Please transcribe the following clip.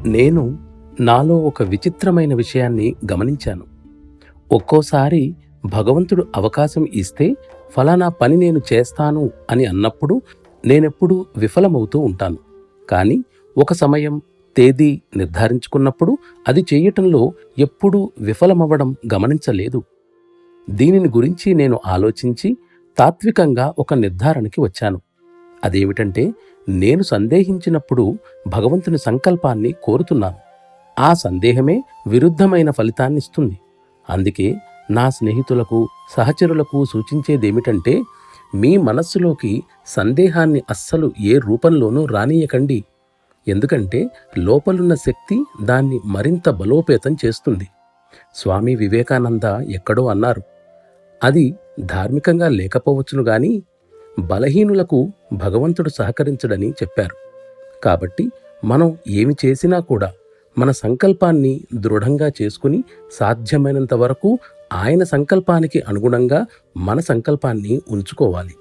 నేను నాలో ఒక విచిత్రమైన విషయాన్ని గమనించాను. ఒక్కోసారి భగవంతుడు అవకాశం ఇస్తే ఫలానా పని నేను చేస్తాను అని అన్నప్పుడు నేనెప్పుడూ విఫలమవుతూ ఉంటాను. కానీ ఒక సమయం, తేదీ నిర్ధారించుకున్నప్పుడు అది చెయ్యటంలో ఎప్పుడూ విఫలమవ్వడం గమనించలేదు. దీనిని గురించి నేను ఆలోచించి తాత్వికంగా ఒక నిర్ధారణకి వచ్చాను. అదేమిటంటే, నేను సందేహించినప్పుడు భగవంతుని సంకల్పాన్ని కోరుతున్నాను. ఆ సందేహమే విరుద్ధమైన ఫలితాన్నిస్తుంది. అందుకే నా స్నేహితులకు, సహచరులకు సూచించేదేమిటంటే, మీ మనస్సులోకి సందేహాన్ని అస్సలు ఏ రూపంలోనూ రానీయకండి. ఎందుకంటే లోపలున్న శక్తి దాన్ని మరింత బలోపేతం చేస్తుంది. స్వామి వివేకానంద ఎక్కడో అన్నారు, అది ధార్మికంగా లేకపోవచ్చును గాని బలహీనులకు భగవంతుడు సహకరించడని చెప్పారు. కాబట్టి మనం ఏమి చేసినా కూడా మన సంకల్పాన్ని దృఢంగా చేసుకుని సాధ్యమైనంత వరకు ఆయన సంకల్పానికి అనుగుణంగా మన సంకల్పాన్ని ఉంచుకోవాలి.